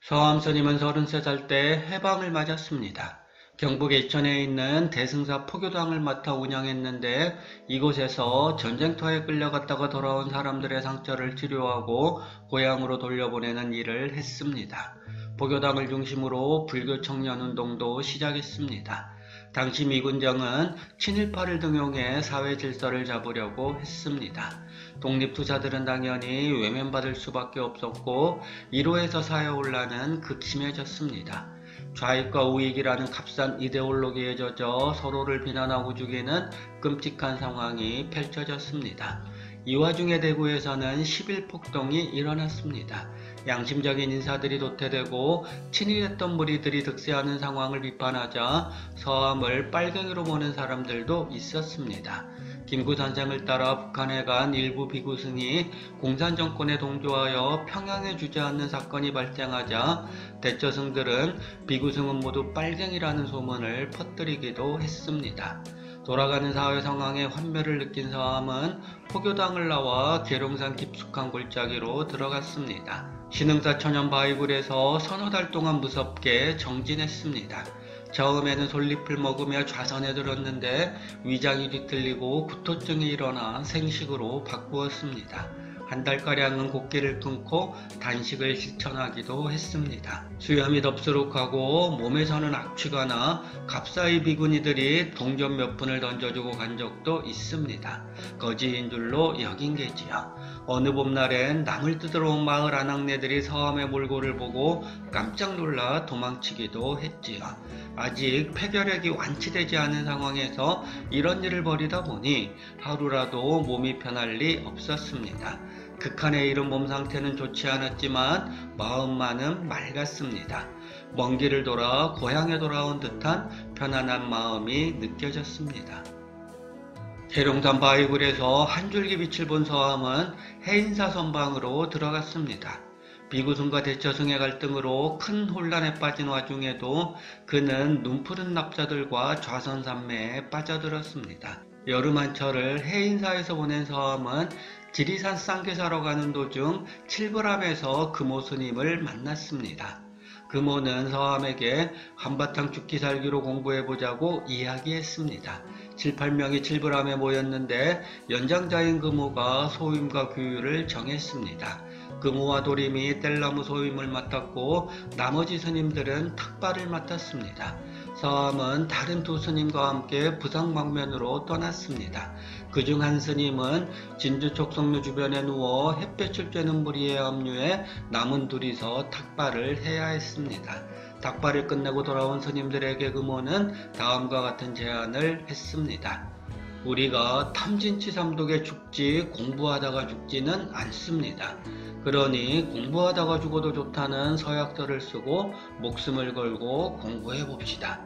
서암스님은 33살 때 해방을 맞았습니다. 경북 예천에 있는 대승사 포교당을 맡아 운영했는데 이곳에서 전쟁터에 끌려갔다가 돌아온 사람들의 상처를 치료하고 고향으로 돌려보내는 일을 했습니다. 포교당을 중심으로 불교 청년운동도 시작했습니다. 당시 미군정은 친일파를 등용해 사회 질서를 잡으려고 했습니다. 독립투사들은 당연히 외면받을 수밖에 없었고 1호에서 4에 올라는 극심해졌습니다. 좌익과 우익이라는 값싼 이데올로기에 젖어 서로를 비난하고 죽이는 끔찍한 상황이 펼쳐졌습니다. 이 와중에 대구에서는 11폭동이 일어났습니다. 양심적인 인사들이 도태되고 친일했던 무리들이 득세하는 상황을 비판하자 서암을 빨갱이로 보는 사람들도 있었습니다. 김구 선생을 따라 북한에 간 일부 비구승이 공산정권에 동조하여 평양에 주저앉는 사건이 발생하자 대처승들은 비구승은 모두 빨갱이라는 소문을 퍼뜨리기도 했습니다. 돌아가는 사회 상황에 환멸을 느낀 서암은 포교당을 나와 계룡산 깊숙한 골짜기로 들어갔습니다. 신흥사 천연 바위굴에서 서너 달 동안 무섭게 정진했습니다. 처음에는 솔잎을 먹으며 좌선에 들었는데 위장이 뒤틀리고 구토증이 일어나 생식으로 바꾸었습니다. 한 달가량은 곡기를 끊고 단식을 실천하기도 했습니다. 수염이 덥수룩하고 몸에서는 악취가 나 갑사의 비구니들이 동전 몇 푼을 던져주고 간 적도 있습니다. 거지인 줄로 여긴 게지요. 어느 봄날엔 남을 뜯으러 온 마을 아낙네들이 서암의 몰골을 보고 깜짝 놀라 도망치기도 했지요. 아직 폐결핵이 완치되지 않은 상황에서 이런 일을 벌이다 보니 하루라도 몸이 편할 리 없었습니다. 극한에 이른 몸 상태는 좋지 않았지만 마음만은 맑았습니다. 먼 길을 돌아 고향에 돌아온 듯한 편안한 마음이 느껴졌습니다. 계룡산 바위굴에서 한 줄기 빛을 본 서암은 해인사 선방으로 들어갔습니다. 비구승과 대처승의 갈등으로 큰 혼란에 빠진 와중에도 그는 눈푸른 납자들과 좌선산매에 빠져들었습니다. 여름 한철을 해인사에서 보낸 서암은 지리산 쌍계 사러 가는 도중 칠불암에서 금오 스님을 만났습니다. 금오는 서암에게 한바탕 죽기 살기로 공부해보자고 이야기했습니다. 7, 8명이 칠불암에 모였는데 연장자인 금오가 소임과 규율을 정했습니다. 금오와 도림이 뗄나무 소임을 맡았고 나머지 스님들은 탁발을 맡았습니다. 서암은 다른 두 스님과 함께 부상방면으로 떠났습니다. 그중 한 스님은 진주 촉성루 주변에 누워 햇볕을 쬐는 무리에 합류해 남은 둘이서 탁발을 해야 했습니다. 탁발을 끝내고 돌아온 스님들에게 금오는 다음과 같은 제안을 했습니다. 우리가 탐진치3독에 죽지 공부하다가 죽지는 않습니다. 그러니 공부하다가 죽어도 좋다는 서약서를 쓰고 목숨을 걸고 공부해 봅시다.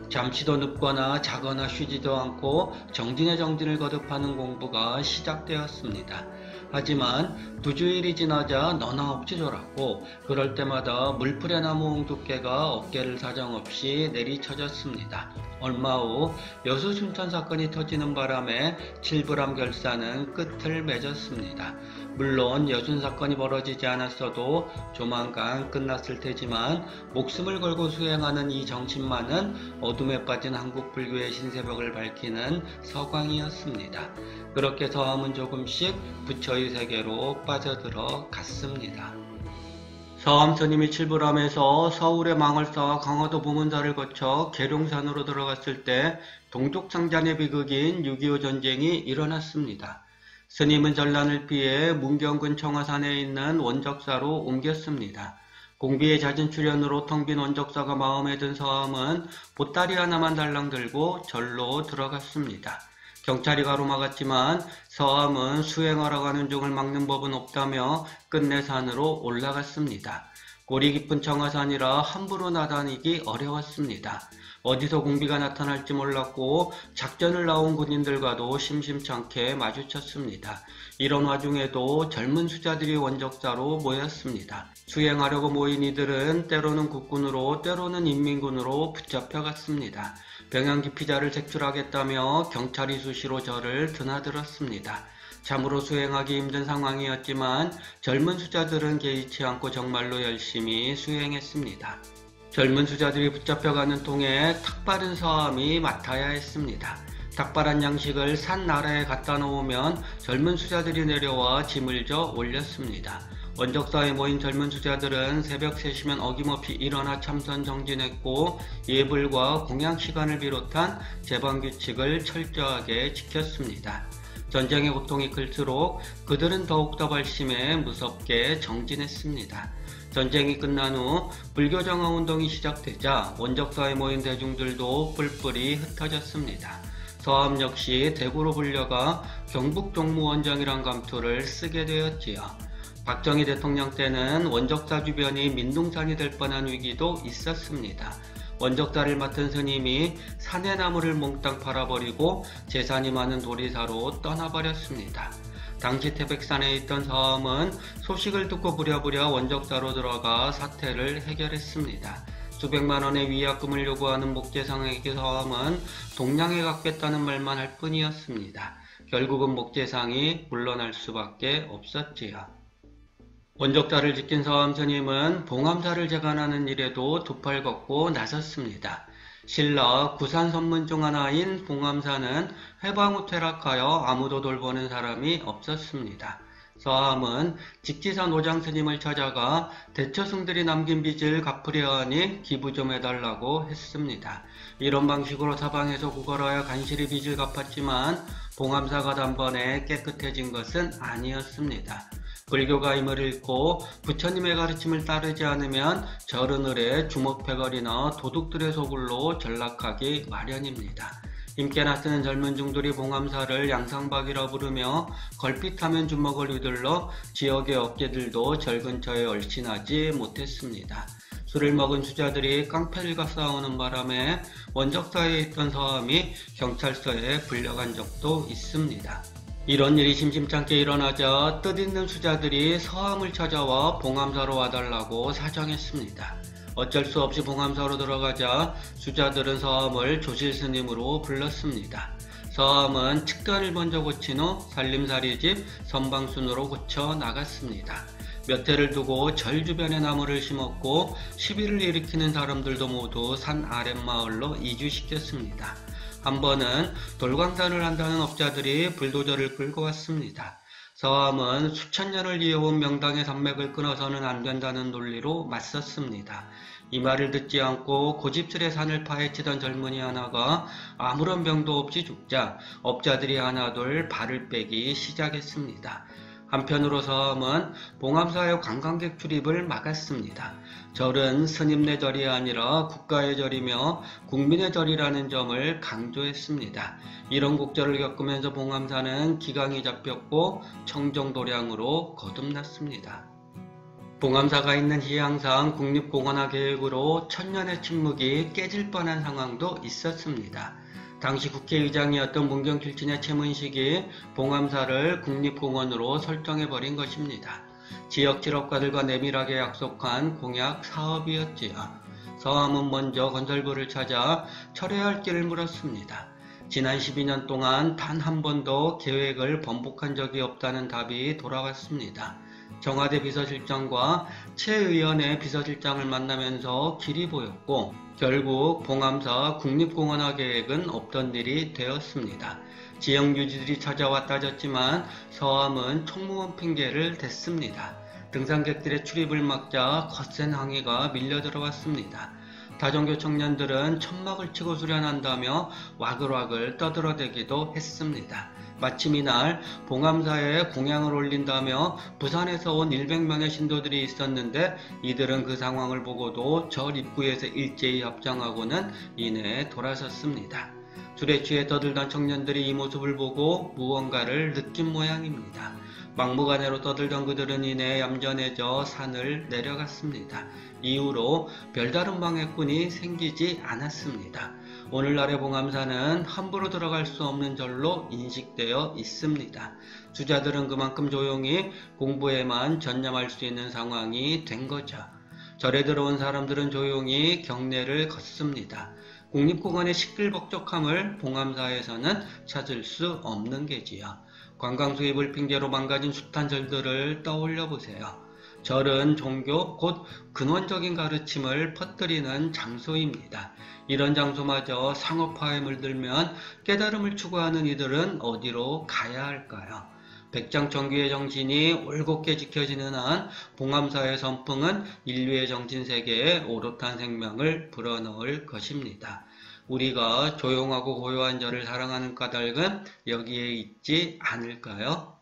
잠시도 눕거나 자거나 쉬지도 않고 정진의 정진을 거듭하는 공부가 시작되었습니다. 하지만 두 주일이 지나자 너나 없이 졸았고 그럴 때마다 물풀의 나무 옹두깨가 어깨를 사정없이 내리쳐졌습니다. 얼마 후 여수 춘천 사건이 터지는 바람에 칠불암 결사는 끝을 맺었습니다. 물론 여순 사건이 벌어지지 않았어도 조만간 끝났을 테지만 목숨을 걸고 수행하는 이 정신만은 어둠에 빠진 한국 불교의 신새벽을 밝히는 서광이었습니다. 그렇게 서암은 조금씩 부처의 세계로 빠져들어 갔습니다. 서암 스님이 칠불암에서 서울의 망월사와 강화도 봉은사를 거쳐 계룡산으로 들어갔을 때 동족상잔의 비극인 6.25 전쟁이 일어났습니다. 스님은 전란을 피해 문경군 청화산에 있는 원적사로 옮겼습니다. 공비의 잦은 출연으로 텅 빈 원적사가 마음에 든 서암은 보따리 하나만 달랑 들고 절로 들어갔습니다. 경찰이 가로막았지만 서암은 수행하러 가는 중을 막는 법은 없다며 끝내 산으로 올라갔습니다. 골이 깊은 청화산이라 함부로 나다니기 어려웠습니다. 어디서 공비가 나타날지 몰랐고 작전을 나온 군인들과도 심심찮게 마주쳤습니다. 이런 와중에도 젊은 수자들이 원적사로 모였습니다. 수행하려고 모인 이들은 때로는 국군으로 때로는 인민군으로 붙잡혀갔습니다. 병양 기피자를 색출하겠다며 경찰이 수시로 저를 드나들었습니다. 참으로 수행하기 힘든 상황이었지만 젊은 수자들은 개의치 않고 정말로 열심히 수행했습니다. 젊은 수자들이 붙잡혀가는 통에 탁바른 서함이 맡아야 했습니다. 탁바란 양식을 산 아래에 갖다 놓으면 젊은 수자들이 내려와 짐을 져 올렸습니다. 원적사에 모인 젊은 수자들은 새벽 3시면 어김없이 일어나 참선 정진했고 예불과 공양 시간을 비롯한 제방 규칙을 철저하게 지켰습니다. 전쟁의 고통이 클수록 그들은 더욱더 발심해 무섭게 정진했습니다. 전쟁이 끝난 후 불교 정화운동이 시작되자 원적사에 모인 대중들도 뿔뿔이 흩어졌습니다. 서함 역시 대구로 불려가 경북 종무원정이란 감투를 쓰게 되었지요. 박정희 대통령 때는 원적사 주변이 민둥산이 될 뻔한 위기도 있었습니다. 원적사를 맡은 스님이 산의 나무를 몽땅 팔아버리고 재산이 많은 도리사로 떠나버렸습니다. 당시 태백산에 있던 서함은 소식을 듣고 부랴부랴 원적사로 들어가 사태를 해결했습니다. 수백만 원의 위약금을 요구하는 목재상에게 서함은 동량에 갚겠다는 말만 할 뿐이었습니다. 결국은 목재상이 물러날 수밖에 없었지요. 원적사를 지킨 서함 스님은 봉암사를 재간하는 일에도 두 팔 걷고 나섰습니다. 신라 구산 선문 중 하나인 봉암사는 해방 후 퇴락하여 아무도 돌보는 사람이 없었습니다. 서함은 직지사 노장 스님을 찾아가 대처승들이 남긴 빚을 갚으려 하니 기부 좀 해달라고 했습니다. 이런 방식으로 사방에서 구걸하여 간신히 빚을 갚았지만 봉암사가 단번에 깨끗해진 것은 아니었습니다. 불교가 힘을 잃고 부처님의 가르침을 따르지 않으면 절은을에 주먹패거리나 도둑들의 소굴로 전락하기 마련입니다. 힘께나 쓰는 젊은 중들이 봉암사를 양상박이라 부르며 걸핏하면 주먹을 휘둘러 지역의 업계들도 절 근처에 얼씬하지 못했습니다. 술을 먹은 수자들이 깡패들과 싸우는 바람에 원적사에 있던 서함이 경찰서에 불려간 적도 있습니다. 이런 일이 심심찮게 일어나자 뜻있는 수자들이 서함을 찾아와 봉암사로 와달라고 사정했습니다. 어쩔 수 없이 봉암사로 들어가자 수자들은 서함을 조실스님으로 불렀습니다. 서함은 측간을 먼저 고친 후 살림살이집 선방순으로 고쳐 나갔습니다. 몇 해를 두고 절 주변에 나무를 심었고 시비를 일으키는 사람들도 모두 산 아랫마을로 이주시켰습니다. 한 번은 돌광산을 한다는 업자들이 불도저를 끌고 왔습니다. 서함은 수천 년을 이어온 명당의 산맥을 끊어서는 안 된다는 논리로 맞섰습니다. 이 말을 듣지 않고 고집스레 산을 파헤치던 젊은이 하나가 아무런 병도 없이 죽자 업자들이 하나둘 발을 빼기 시작했습니다. 한편으로 서함은 봉암사의 관광객 출입을 막았습니다. 절은 스님네 절이 아니라 국가의 절이며 국민의 절이라는 점을 강조했습니다. 이런 곡절을 겪으면서 봉암사는 기강이 잡혔고 청정도량으로 거듭났습니다. 봉암사가 있는 희양산 국립공원화 계획으로 천년의 침묵이 깨질 뻔한 상황도 있었습니다. 당시 국회의장이었던 문경필진의 최문식이 봉암사를 국립공원으로 설정해버린 것입니다. 지역 실업가들과 내밀하게 약속한 공약 사업이었지요. 서함은 먼저 건설부를 찾아 철회할 길을 물었습니다. 지난 12년 동안 단 한 번도 계획을 번복한 적이 없다는 답이 돌아왔습니다. 정화대 비서실장과 최 의원의 비서실장을 만나면서 길이 보였고 결국 봉암사 국립공원화 계획은 없던 일이 되었습니다. 지역 유지들이 찾아와 따졌지만 서함은 총무원 핑계를 댔습니다. 등산객들의 출입을 막자 거센 항의가 밀려 들어왔습니다. 다종교 청년들은 천막을 치고 수련한다며 와글와글 떠들어대기도 했습니다. 마침 이날 봉암사에 공양을 올린다며 부산에서 온 100명의 신도들이 있었는데 이들은 그 상황을 보고도 절 입구에서 일제히 합장하고는 이내 돌아섰습니다. 술에 취해 떠들던 청년들이 이 모습을 보고 무언가를 느낀 모양입니다. 막무가내로 떠들던 그들은 이내 얌전해져 산을 내려갔습니다. 이후로 별다른 방해꾼이 생기지 않았습니다. 오늘날의 봉암사는 함부로 들어갈 수 없는 절로 인식되어 있습니다. 수자들은 그만큼 조용히 공부에만 전념할 수 있는 상황이 된 거죠. 절에 들어온 사람들은 조용히 경례를 걷습니다. 국립공원의 시끌벅적함을 봉암사에서는 찾을 수 없는 게지요. 관광 수입을 핑계로 망가진 숱한 절들을 떠올려 보세요. 절은 종교, 곧 근원적인 가르침을 퍼뜨리는 장소입니다. 이런 장소마저 상업화에 물들면 깨달음을 추구하는 이들은 어디로 가야 할까요? 백장청규의 정신이 올곧게 지켜지는 한 봉암사의 선풍은 인류의 정신세계에 오롯한 생명을 불어넣을 것입니다. 우리가 조용하고 고요한 절을 사랑하는 까닭은 여기에 있지 않을까요?